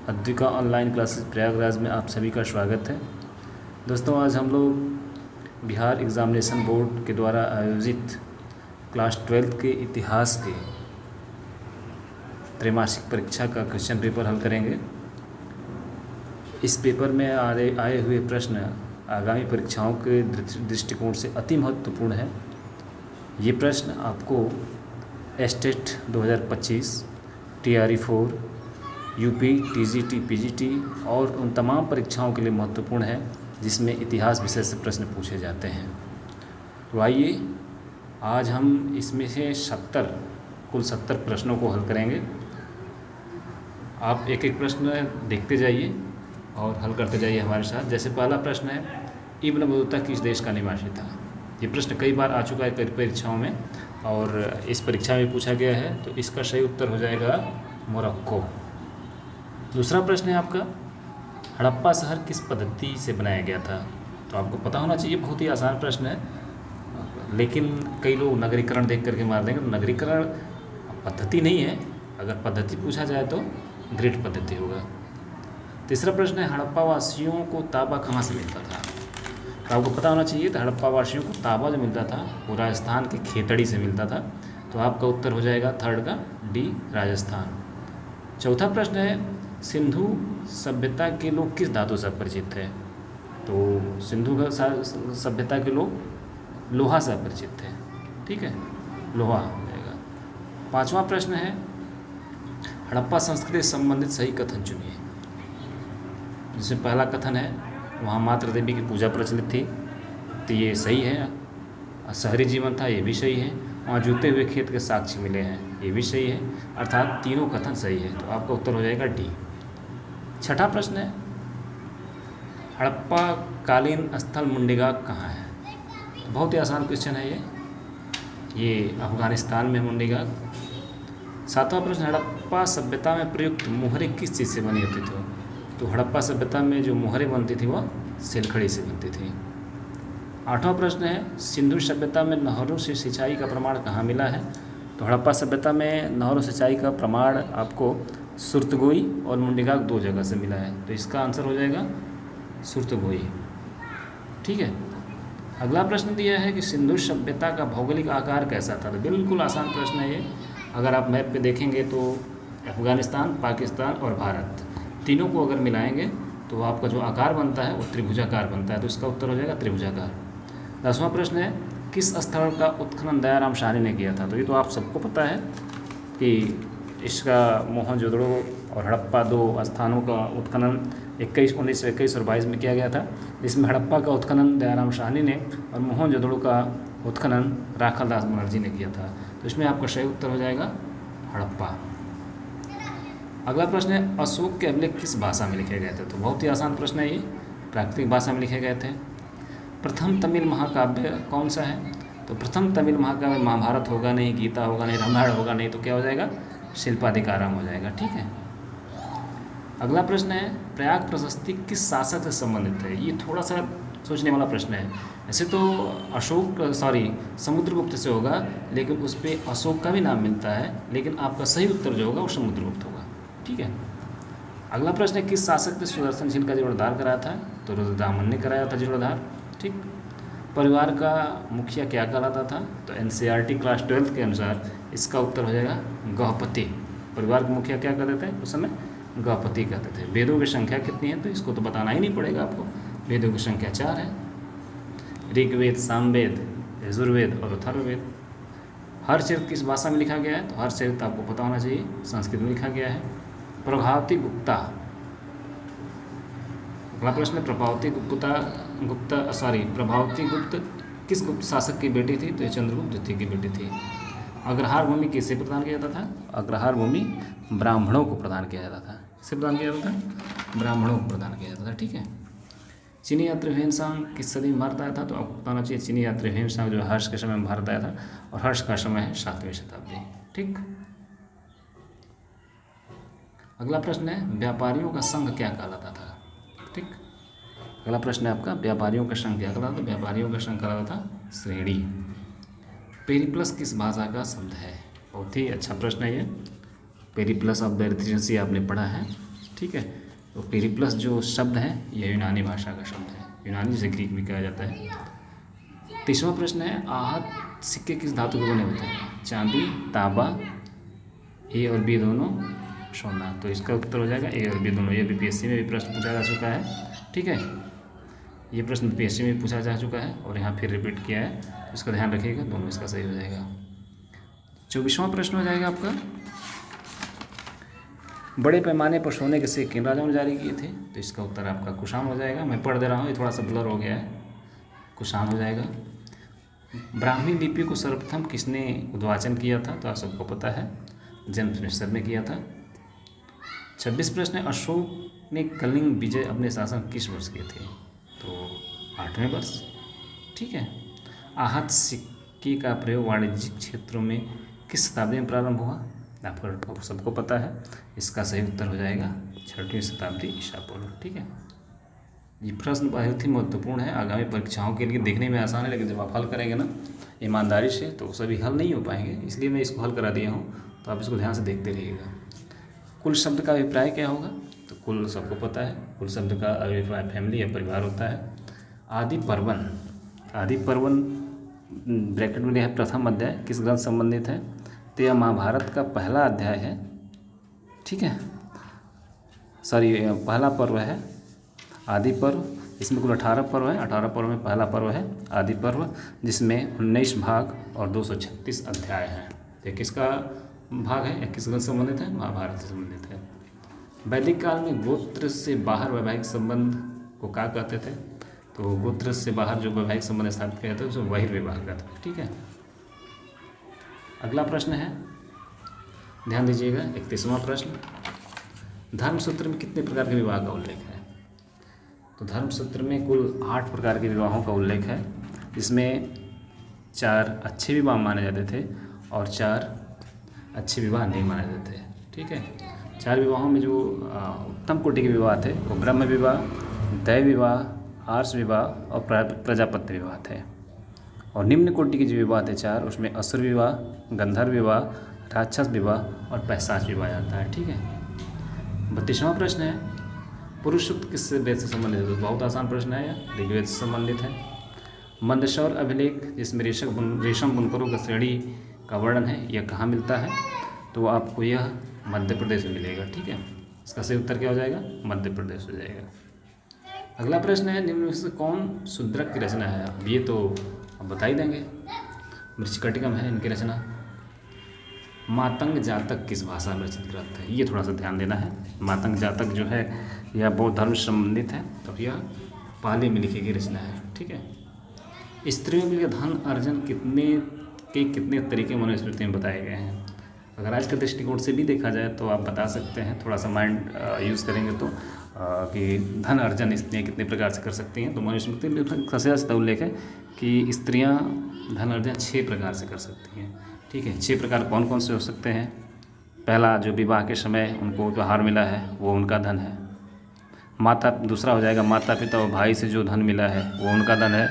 Advika online classes Prayagraj में आप सभी का स्वागत है। दोस्तों, आज हम लोग बिहार एग्ज़ामिनेशन बोर्ड के द्वारा आयोजित क्लास 12 के इतिहास के त्रैमासिक परीक्षा का क्वेश्चन पेपर हल करेंगे। इस पेपर में आए हुए प्रश्न आगामी परीक्षाओं के दृष्टिकोण से अति महत्वपूर्ण है। ये प्रश्न आपको estate 2025, TRE 4, UP, TGT, PGT और उन तमाम परीक्षाओं के लिए महत्वपूर्ण है जिसमें इतिहास विषय से प्रश्न पूछे जाते हैं। तो आइए आज हम इसमें से कुल 70 प्रश्नों को हल करेंगे। आप एक एक प्रश्न देखते जाइए और हल करते जाइए हमारे साथ। जैसे पहला प्रश्न है, इब्न बतूता किस देश का निवासी था? ये प्रश्न कई बार आ चुका है कई परीक्षाओं में और इस परीक्षा में पूछा गया है, तो इसका सही उत्तर हो जाएगा मोरक्को। दूसरा प्रश्न है आपका, हड़प्पा शहर किस पद्धति से बनाया गया था? तो आपको पता होना चाहिए, बहुत ही आसान प्रश्न है, लेकिन कई लोग नगरीकरण देख करके मार देंगे। तो नगरीकरण पद्धति नहीं है, अगर पद्धति पूछा जाए तो ग्रिड पद्धति होगा। तीसरा प्रश्न है, हड़प्पा वासियों को तांबा कहाँ से मिलता था? तो आपको पता होना चाहिए, तो हड़प्पा वासियों को तांबा जो मिलता था वो राजस्थान के खेतड़ी से मिलता था। तो आपका उत्तर हो जाएगा थर्ड का डी, राजस्थान। चौथा प्रश्न है, सिंधु सभ्यता के लोग किस धातु से परिचित थे? तो सिंधु सभ्यता के लोग लोहा से परिचित थे। ठीक है, लोहा हो जाएगा। पांचवा प्रश्न है, हड़प्पा संस्कृति से संबंधित सही कथन चुनिए। जिससे पहला कथन है, वहाँ मातृ देवी की पूजा प्रचलित थी, तो ये सही है। शहरी जीवन था, ये भी सही है। वहाँ जूते हुए खेत के साक्ष्य मिले हैं, ये भी सही है। अर्थात तीनों कथन सही है, तो आपका उत्तर हो जाएगा डी। छठा प्रश्न है, हड़प्पा कालीन स्थल मुंडेगाग कहाँ है? तो बहुत ही आसान क्वेश्चन है ये अफगानिस्तान में मुंडेगाग। सातवां प्रश्न, हड़प्पा सभ्यता में प्रयुक्त मुहरें किस चीज़ से बनी होती थी? तो हड़प्पा सभ्यता में जो मुहरें बनती थी वह सिलखड़ी से बनती थी। आठवां प्रश्न है, सिंधु सभ्यता में नहरों से सिंचाई का प्रमाण कहाँ मिला है? तो हड़प्पा सभ्यता में नहरों सिंचाई का प्रमाण आपको सुरतगोई और मुंडेगाग 2 जगह से मिला है, तो इसका आंसर हो जाएगा सुरतगोई। ठीक है। अगला प्रश्न दिया है कि सिंधु सभ्यता का भौगोलिक आकार कैसा था? तो बिल्कुल आसान प्रश्न है ये। अगर आप मैप पे देखेंगे तो अफगानिस्तान, पाकिस्तान और भारत तीनों को अगर मिलाएंगे तो आपका जो आकार बनता है वो त्रिभुजाकार बनता है, तो इसका उत्तर हो जाएगा त्रिभुजाकार। 10वां प्रश्न है, किस स्थल का उत्खनन दयाराम साहनी ने किया था? तो ये तो आप सबको पता है कि इसका मोहनजोदड़ो और हड़प्पा 2 स्थानों का उत्खनन 1921 और 22 में किया गया था, जिसमें हड़प्पा का उत्खनन दयाराम साहनी ने और मोहनजोदड़ो का उत्खनन राखल दास बनर्जी ने किया था। तो इसमें आपका सही उत्तर हो जाएगा हड़प्पा। अगला प्रश्न है, अशोक के अभिलेख किस भाषा में लिखे गए थे? तो बहुत ही आसान प्रश्न है ये, प्राकृतिक भाषा में लिखे गए थे। प्रथम तमिल महाकाव्य कौन सा है? तो प्रथम तमिल महाकाव्य महाभारत होगा नहीं, गीता होगा नहीं, रामायण होगा नहीं, तो क्या हो जाएगा? शिल्पाधिकारम हो जाएगा। ठीक है। अगला प्रश्न है, प्रयाग प्रशस्ति किस शासक से संबंधित है? ये थोड़ा सा सोचने वाला प्रश्न है। ऐसे तो समुद्रगुप्त से होगा, लेकिन उस पर अशोक का भी नाम मिलता है, लेकिन आपका सही उत्तर जो होगा वो समुद्रगुप्त होगा। ठीक है। अगला प्रश्न है, किस शासक ने सुदर्शन झील का जीर्णोद्धार कराया था? तो रुद्रदामन ने कराया था जीर्णोद्धार। ठीक। परिवार का मुखिया क्या कहलाता था? तो NCERT क्लास 12 के अनुसार इसका उत्तर हो जाएगा गहपति। परिवार के मुखिया क्या कहते थे उस समय? गहपति कहते थे। वेदों की संख्या कितनी है? तो इसको तो बताना ही नहीं पड़ेगा आपको, वेदों की संख्या 4 है। ऋग्वेद, सामवेद, यजुर्वेद और अथर्ववेद। हर चरित्र किस भाषा में लिखा गया है? तो हर चरित्र आपको पता होना चाहिए संस्कृत में लिखा गया है। प्रभावती गुप्ता, अगला प्रश्न, प्रभावती गुप्त किस गुप्त शासक की बेटी थी? तो ये चंद्रगुप्त द्वितीय की बेटी थी। अग्रहार भूमि किसे प्रदान किया जाता था? अग्रहार भूमि ब्राह्मणों को प्रदान किया जाता था। किसे प्रदान किया जाता था? ब्राह्मणों को प्रदान किया जाता था। ठीक है। चीनी यात्री ह्वेनसांग किस सदी में भारत आया था? तो आपको बताना चाहिए, चीनी यात्री ह्वेनसांग जो हर्ष के समय में भारत आया था, और हर्ष का समय है 7वीं शताब्दी। ठीक। अगला प्रश्न है, व्यापारियों का संघ क्या कहलाता था? ठीक। अगला प्रश्न है आपका, व्यापारियों का संघ क्या कहलाता था? व्यापारियों का संघ कहलाता था श्रेणी। पेरिप्लस किस भाषा का शब्द है? बहुत ही अच्छा प्रश्न है ये। पेरिप्लस ऑफ द एरिथ्रेसी आपने पढ़ा है। ठीक है। तो पेरिप्लस जो शब्द है यह यूनानी भाषा का शब्द है, यूनानी जिसे ग्रीक भी कहा जाता है। तीसरा प्रश्न है, आहत सिक्के किस धातु के बने होते हैं? चांदी, तांबा, ए और बी दोनों, सोना। तो इसका उत्तर हो जाएगा ए और बी दोनों। ये बीपीएससी में भी प्रश्न पूछा जा चुका है, ठीक है। ये प्रश्न बीपीएससी में भी पूछा जा चुका है और यहाँ फिर रिपीट किया है, तो इसका ध्यान रखिएगा, दोनों इसका सही हो जाएगा। 24वां प्रश्न हो जाएगा आपका, बड़े पैमाने पर सोने के सिक्के किन राजाओं ने जारी किए थे? तो इसका उत्तर आपका कुषाण हो जाएगा। मैं पढ़ दे रहा हूँ, ये थोड़ा सा ब्लर हो गया है, कुषाण हो जाएगा। ब्राह्मी लिपि को सर्वप्रथम किसने उद्वाचन किया था? तो आप सबको पता है, जेम्स ने किया था। 26 प्रश्न है, अशोक ने कलिंग विजय अपने शासन किस वर्ष किए थे? तो 8वें वर्ष, ठीक है। आहत सिक्के का प्रयोग वाणिज्यिक क्षेत्रों में किस शताब्दी में प्रारंभ हुआ? आपको सबको पता है, इसका सही उत्तर हो जाएगा 6वीं शताब्दी ईसा पूर्व, ठीक है। ये प्रश्न बहुत ही महत्वपूर्ण है, आगामी परीक्षाओं के लिए देखने में आसान है, लेकिन जब आप हल करेंगे ना ईमानदारी से तो सभी हल नहीं हो पाएंगे, इसलिए मैं इसको हल करा दिया हूँ, तो आप इसको ध्यान से देखते रहिएगा। कुल शब्द का अभिप्राय क्या होगा? तो कुल सबको पता है, कुल शब्द का अभिप्राय फैमिली या परिवार होता है। आदि पर्वन, आदि पर्वन ब्रैकेट में है प्रथम अध्याय, किस ग्रंथ संबंधित है? तो यह महाभारत का पहला अध्याय है, ठीक है, सॉरी पहला पर्व है आदि पर्व। इसमें कुल 18 पर्व है, 18 पर्व में पहला पर्व है आदि पर्व, जिसमें 19 भाग और 236 अध्याय हैं। ये किसका भाग है या किस ग्रंथ से संबंधित है? महाभारत से संबंधित है। वैदिक काल में गोत्र से बाहर वैवाहिक संबंध को क्या कहते थे? तो गोत्र से बाहर जो वैवाहिक संबंध स्थापित किया जाता है उसे बहिर्विवाह कहते हैं, ठीक है। अगला प्रश्न है, ध्यान दीजिएगा, 31वां प्रश्न, धर्मसूत्र में कितने प्रकार के विवाह का उल्लेख है? तो धर्मसूत्र में कुल 8 प्रकार के विवाहों का उल्लेख है, जिसमें 4 अच्छे विवाह माने जाते थे और 4 अच्छे विवाह नहीं माने जाते थे, ठीक है। 4 विवाहों में जो उत्तम कोटि के विवाह थे वो ब्रह्म विवाह, दैव विवाह, आर्ष विवाह और प्रजापत्य विवाह थे। और निम्न कोटि के जो विवाह थे 4, उसमें असुर विवाह, गंधर्व विवाह, राक्षस विवाह और पैशाच विवाह आता है, ठीक है। 32वां प्रश्न है, पुरुष सूक्त किस वेद से संबंधित है? तो बहुत आसान प्रश्न है, यह ऋग्वेद से संबंधित है। मंदसौर अभिलेख, जिसमें रेशम बुनकरों का श्रेणी का वर्णन है, यह कहाँ मिलता है? तो आपको यह मध्य प्रदेश में मिलेगा, ठीक है। इसका सही उत्तर क्या हो जाएगा? मध्य प्रदेश हो जाएगा। अगला प्रश्न है, निम्न में से कौन शूद्रक की रचना है? अब ये तो अब बता ही देंगे, मृच्छकटिकम है इनकी रचना। मातंग जातक किस भाषा में रचित ग्रंथ है? ये थोड़ा सा ध्यान देना है। मातंग जातक जो है यह बौद्ध धर्म से संबंधित है, तो यह पाली में लिखी गई रचना है, ठीक है। स्त्रियों के लिए धन अर्जन कितने तरीके मनुस्मृति में बताए गए हैं? अगर आज के दृष्टिकोण से भी देखा जाए तो आप बता सकते हैं, थोड़ा सा माइंड यूज़ करेंगे तो कि धन अर्जन स्त्रियाँ कितने प्रकार से कर सकती हैं। तो मनुस्मृति में सबसे ज़्यादा उल्लेख है कि स्त्रियाँ धन अर्जन 6 प्रकार से कर सकती हैं, ठीक है। 6 प्रकार कौन कौन से हो सकते हैं? पहला, जो विवाह के समय उनको उपहार मिला है वो उनका धन है। दूसरा हो जाएगा माता पिता और भाई से जो धन मिला है वो उनका धन है।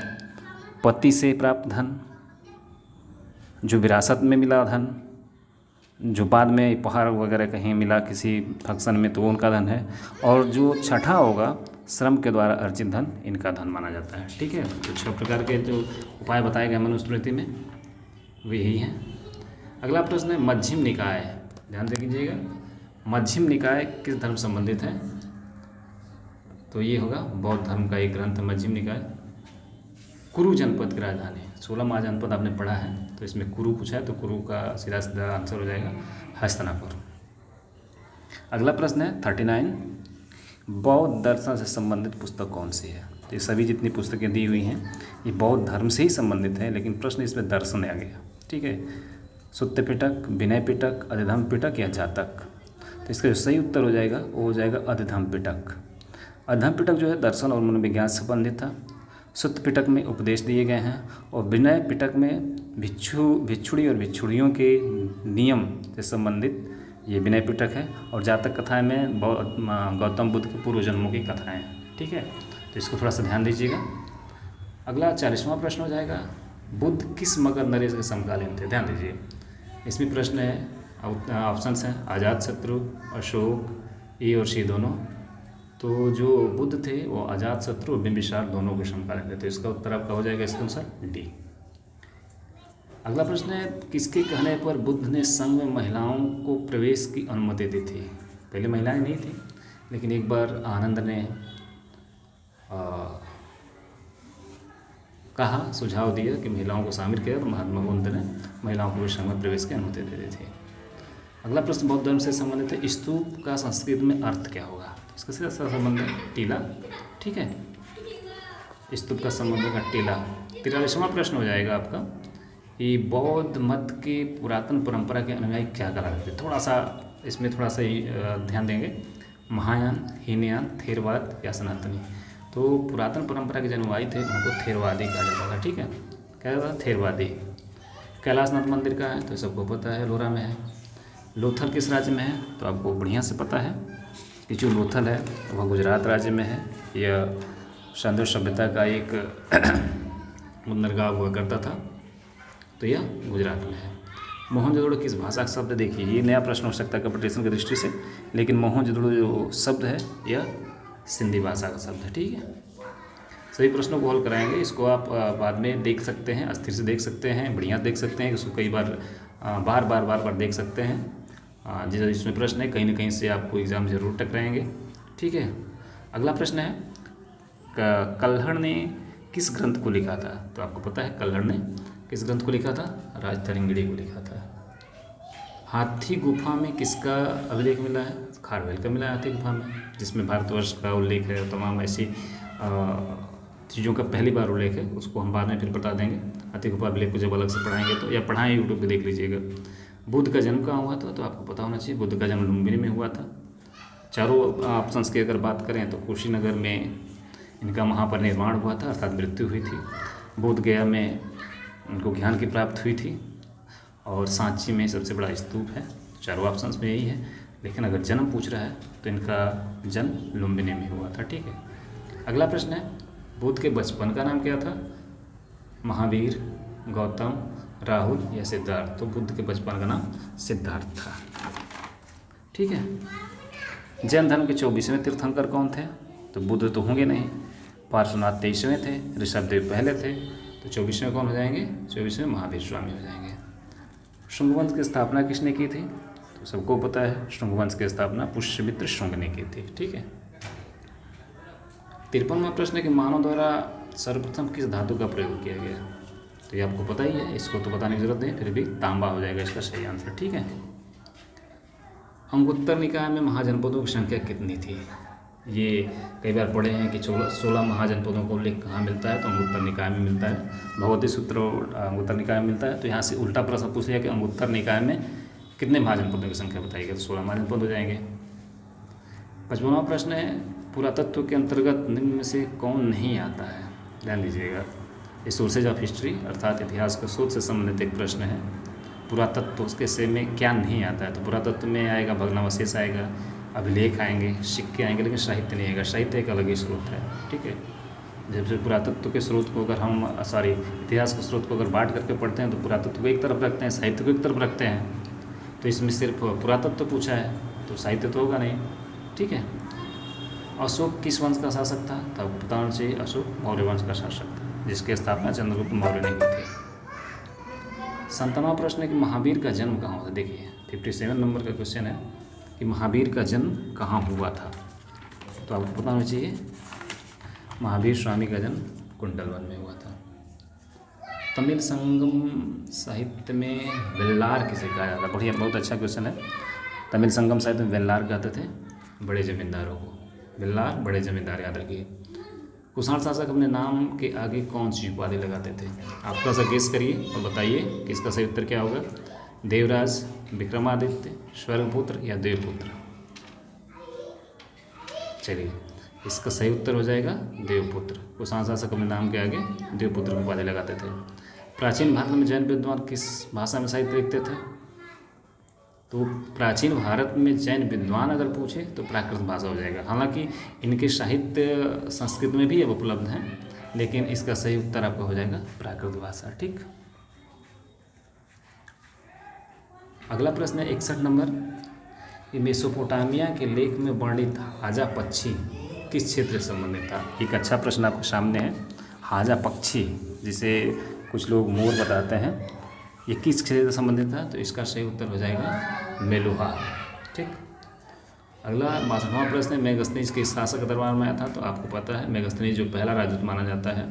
पति से प्राप्त धन, जो विरासत में मिला धन, जो बाद में उपहार वगैरह कहीं मिला किसी फंक्शन में तो वो उनका धन है। और जो छठा होगा श्रम के द्वारा अर्जित धन, इनका धन माना जाता है, ठीक है। तो 6 प्रकार के जो उपाय बताए गए मनुस्मृति में वो यही हैं। अगला प्रश्न है, मध्यम निकाय, ध्यान से कीजिएगा, मध्यम निकाय किस धर्म संबंधित है? तो ये होगा बौद्ध धर्म का एक ग्रंथ मध्यम निकाय। कुरु जनपद की राजधानी, 16 महाजनपद आपने पढ़ा है, तो इसमें कुरु पूछा है तो कुरु का सीधा सीधा आंसर हो जाएगा हस्तिनापुर। अगला प्रश्न है 39, बौद्ध दर्शन से संबंधित पुस्तक कौन सी है? तो ये सभी जितनी पुस्तकें दी हुई हैं ये बौद्ध धर्म से ही संबंधित है, लेकिन प्रश्न इसमें दर्शन आ गया, ठीक है। सुत्त पिटक, विनय पिटक, अधिधम पिटक या जातक? तो इसका जो सही उत्तर हो जाएगा वो हो जाएगा अधिधम पिटक। अधिधम पिटक जो है दर्शन और मनोविज्ञान से संबंधित था। सुत्त पिटक में उपदेश दिए गए हैं और विनय पिटक में भिक्षुड़ी और भिक्षुड़ियों के नियम से संबंधित ये विनय पिटक है। और जातक कथाएं में गौतम बुद्ध के पूर्व जन्मों की कथाएं हैं, ठीक है। तो इसको थोड़ा सा ध्यान दीजिएगा। अगला 40वां प्रश्न हो जाएगा, बुद्ध किस मगध नरेश के समकालीन थे? ध्यान दीजिए, इसमें प्रश्न है, ऑप्शंस हैं, अजातशत्रु, अशोक, ई और शी दोनों। तो जो बुद्ध थे वो अजातशत्रु और बिंबिसार दोनों के समकालीन थे। तो इसका उत्तर आपका हो जाएगा इसके अनुसार डी। अगला प्रश्न है, किसके कहने पर बुद्ध ने संघ में महिलाओं को प्रवेश की अनुमति दी थी? पहले महिलाएं नहीं थी, लेकिन एक बार आनंद ने कहा, सुझाव दिया कि महिलाओं को शामिल किया, तो महात्मा बुद्ध ने महिलाओं को भी संघ में प्रवेश की अनुमति दे दी थी। अगला प्रश्न बौद्ध धर्म से संबंधित है, स्तूप का संस्कृत में अर्थ क्या होगा? इसका सीधा सा संबंध है टीला। ठीक है, स्तूप का संबंध होगा टीला। 43वां प्रश्न हो जाएगा आपका, ये बौद्ध मत के पुरातन परंपरा के अनुयायी क्या कहलाते थे? थोड़ा सा इसमें थोड़ा सा ध्यान देंगे, महायान, हीनयान, थेरवाद या सनातनी। तो पुरातन परंपरा के जो अनुयायी थे उनको थेरवादी कहा जाता था। ठीक है, क्या जाता था? थेरवादी। कैलाशनाथ मंदिर का है तो सबको पता है, लोरा में है। लोथल किस राज्य में है? तो आपको बढ़िया से पता है कि जो लोथल है वह गुजरात राज्य में है। यह सिंधु सभ्यता का एक बंदरगाह हुआ करता था, तो यह गुजरात में है। मोहनजोदड़ो किस भाषा का शब्द? देखिए, ये नया प्रश्न हो सकता है कंपटीशन की दृष्टि से, लेकिन मोहनजोदड़ो जो शब्द है यह सिंधी भाषा का शब्द है। ठीक है, सभी प्रश्नों को हल कराएंगे। इसको आप बाद में देख सकते हैं, अस्थिर से देख सकते हैं, बढ़िया देख सकते हैं, इसको कई बार बार बार देख सकते हैं। जिसमें प्रश्न है कहीं ना कहीं से आपको एग्ज़ाम जरूर टकराएंगे। ठीक है, अगला प्रश्न है, कल्हड़ ने किस ग्रंथ को लिखा था? तो आपको पता है कल्हड़ ने किस ग्रंथ को लिखा था? राजतरंगिणी को लिखा था। हाथी गुफा में किसका अभिलेख मिला है? खारवेल का मिला है हाथी गुफा में, जिसमें भारतवर्ष का उल्लेख है और तमाम ऐसी चीज़ों का पहली बार उल्लेख है। उसको हम बाद में फिर बता देंगे। हाथी गुफा अभिलेख को जब अलग से पढ़ाएंगे तो, या पढ़ाएं यूट्यूब पे देख लीजिएगा। बुद्ध का जन्म कहाँ हुआ था? तो आपको पता होना चाहिए, बुद्ध का जन्म लुम्बिनी में हुआ था। चारों ऑप्शंस की अगर बात करें तो कुशीनगर में इनका वहाँ पर निर्माण हुआ था, अर्थात मृत्यु हुई थी। बोध गया में उनको ज्ञान की प्राप्त हुई थी, और सांची में सबसे बड़ा स्तूप है। चारों ऑप्शंस में यही है, लेकिन अगर जन्म पूछ रहा है तो इनका जन्म लुम्बिनी में हुआ था। ठीक है, अगला प्रश्न है, बुद्ध के बचपन का नाम क्या था? महावीर, गौतम, राहुल या सिद्धार्थ? तो बुद्ध के बचपन का नाम सिद्धार्थ था। ठीक है, जैन धर्म के 24वें तीर्थंकर कौन थे? तो बुद्ध तो होंगे नहीं, पार्श्वनाथ 23वें थे, ऋषभदेव पहले थे, तो 24वें कौन हो जाएंगे? 24वें महावीर स्वामी हो जाएंगे। शुंगवंश की स्थापना किसने की थी? तो सबको पता है, शुंगवंश की स्थापना पुष्यमित्र शुंग ने की थी। ठीक है, 53वां प्रश्न है कि मानव द्वारा सर्वप्रथम किस धातु का प्रयोग किया गया? तो ये आपको पता ही है, इसको तो बताने की जरूरत नहीं, फिर भी तांबा हो जाएगा इसका सही आंसर। ठीक है, अंगुत्तर निकाय में महाजनपदों की संख्या कितनी थी? ये कई बार पढ़े हैं कि 16 महाजनपदों का उल्लेख कहाँ मिलता है? तो अंगुत्तर निकाय में मिलता है। भगवती सूत्र अंगुत्तर निकाय में मिलता है। तो यहाँ से उल्टा प्रश्न पूछ लिया कि अंगुत्तर निकाय में कितने महाजनपदों की संख्या बताइएगा? तो 16 महाजनपद हो जाएंगे। 55वां प्रश्न है, पुरातत्व के अंतर्गत निम्न में से कौन नहीं आता है? ध्यान दीजिएगा, ये सोर्सेज ऑफ हिस्ट्री अर्थात इतिहास का शोध से संबंधित एक प्रश्न है। पुरातत्व उसके से में क्या नहीं आता है? तो पुरातत्व में आएगा भग्नावशेष आएगा, अभिलेख आएंगे, सिक्के आएंगे, लेकिन साहित्य नहीं आएगा। साहित्य एक अलग ही स्रोत है। ठीक है, जब पुरातत्व के स्रोत को अगर हम इतिहास के स्रोत को अगर बांट करके पढ़ते हैं तो पुरातत्व को एक तरफ रखते हैं, साहित्य को एक तरफ रखते हैं। तो इसमें सिर्फ पुरातत्व पूछा है तो साहित्य तो होगा नहीं। ठीक है, अशोक किस वंश का शासक था? तो आपको पता होना चाहिए, अशोक मौर्य वंश का शासक था, जिसकी स्थापना चंद्रगुप्त मौर्य ने की थी। 57वां प्रश्न है कि महावीर का जन्म कहाँ हुआ? देखिए 57 नंबर का क्वेश्चन है कि महावीर का जन्म कहाँ हुआ था? तो आपको पता होना चाहिए, महावीर स्वामी का जन्म कुंडलवन में हुआ था। तमिल संगम साहित्य में वेल्लार किसे कहा जाता है? बढ़िया, बहुत अच्छा क्वेश्चन है। तमिल संगम साहित्य में वेल्लार कहते थे बड़े जमींदारों को। वेल्लार बड़े जमींदार, याद रखिए। कुषाण शासक अपने नाम के आगे कौन सी उपाधि लगाते थे? आप थोड़ा सा गेस करिए और बताइए कि इसका सही उत्तर क्या होगा। देवराज, विक्रमादित्य, स्वर्गपुत्र या देवपुत्र? चलिए, इसका सही उत्तर हो जाएगा देवपुत्र। कुषाण शासक अपने नाम के आगे देवपुत्र की उपाधि लगाते थे। प्राचीन भारत में जैन विद्वान किस भाषा में साहित्य लिखते थे? तो प्राचीन भारत में जैन विद्वान अगर पूछे तो प्राकृत भाषा हो जाएगा। हालांकि इनके साहित्य संस्कृत में भी अब उपलब्ध हैं, लेकिन इसका सही उत्तर आपका हो जाएगा प्राकृत भाषा। ठीक, अगला प्रश्न है 61 नंबर कि मेसोपोटामिया के लेख में वर्णित हाजा पक्षी किस क्षेत्र से संबंधित था। एक अच्छा प्रश्न आपके सामने है। हाजा पक्षी, जिसे कुछ लोग मोर बताते हैं, ये किस क्षेत्र से संबंधित था? तो इसका सही उत्तर हो जाएगा मेलुहा। ठीक। अगला 62वां प्रश्न है, मेगस्थनीज किस शासक दरबार में आया था? तो आपको पता है मेगस्थनीज जो पहला राजदूत माना जाता है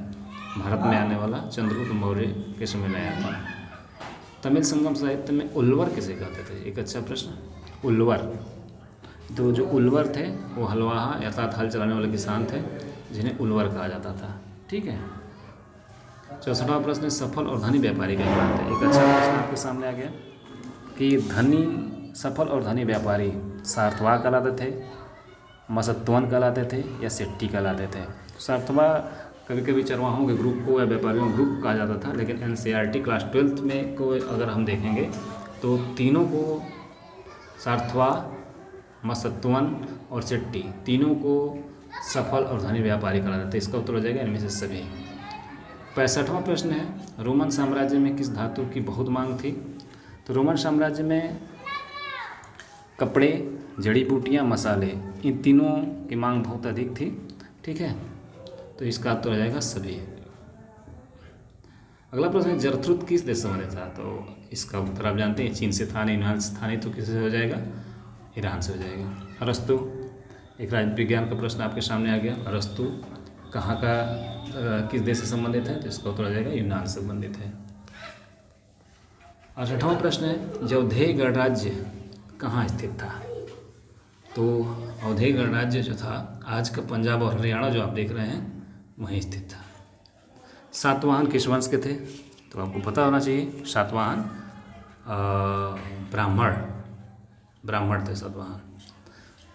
भारत में आने वाला, चंद्रगुप्त मौर्य के समय में आया था। तमिल संगम साहित्य में उल्वर किसे कहते थे? एक अच्छा प्रश्न। उल्वर, तो जो उल्वर थे वो हलवाहा अर्थात हल चलाने वाले किसान थे, जिन्हें उल्वर कहा जाता था। ठीक है। 64वां प्रश्न है, सफल और धनी व्यापारी क्या कहलाते हैं? एक अच्छा प्रश्न आपके सामने आ गया कि सफल और धनी व्यापारी सार्थवाह कहलाते थे, मसत्वन कहलाते थे या सेट्टी कहलाते थे? सार्थवाह कभी कभी चरवाहों के ग्रुप को या व्यापारियों के ग्रुप को कहा जाता था, लेकिन NCERT क्लास 12th में को अगर हम देखेंगे तो तीनों को, सार्थवाह, मसत्वन और सेट्टी, तीनों को सफल और धनी व्यापारी कहा जाता है। इसका उत्तर हो जाएगा इनमें से सभी। 65वां प्रश्न है, रोमन साम्राज्य में किस धातु की बहुत मांग थी? तो रोमन साम्राज्य में कपड़े, जड़ी बूटियाँ, मसाले, इन तीनों की मांग बहुत अधिक थी। ठीक है, तो इसका उत्तर हो जाएगा सभी। अगला प्रश्न है, जरथुस्त्र किस देश से संबंधित था? तो इसका उत्तर आप जानते हैं, चीन से था नहीं, यूनान से था नहीं, तो किससे हो जाएगा? ईरान से हो जाएगा। अरस्तु, एक राज विज्ञान का प्रश्न आपके सामने आ गया। अरस्तु कहाँ का किस देश से संबंधित है? तो इसका उत्तर हो जाएगा यूनान से संबंधित है। 68वां प्रश्न है, अवधेय गणराज्य कहाँ स्थित था? तो अवधेय गणराज्य जो था आज का पंजाब और हरियाणा जो आप देख रहे हैं वहीं स्थित था। सातवाहन किस वंश के थे? तो आपको पता होना चाहिए, सातवाहन ब्राह्मण थे सातवाहन।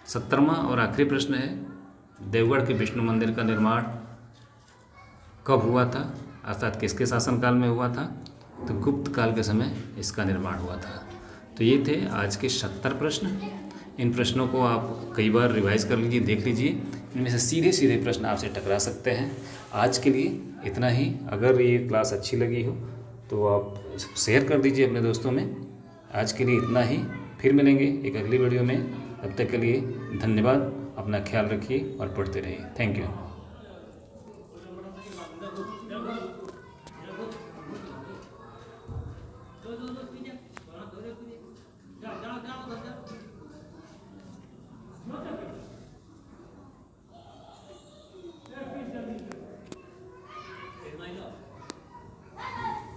70वां और आखिरी प्रश्न है, देवगढ़ के विष्णु मंदिर का निर्माण कब हुआ था, अर्थात किसके शासनकाल में हुआ था? तो गुप्त काल के समय इसका निर्माण हुआ था। तो ये थे आज के 70 प्रश्न। इन प्रश्नों को आप कई बार रिवाइज कर लीजिए, देख लीजिए, इनमें से सीधे सीधे प्रश्न आपसे टकरा सकते हैं। आज के लिए इतना ही। अगर ये क्लास अच्छी लगी हो तो आप शेयर कर दीजिए अपने दोस्तों में। आज के लिए इतना ही, फिर मिलेंगे एक अगली वीडियो में। तब तक के लिए धन्यवाद, अपना ख्याल रखिए और पढ़ते रहिए। Thank you.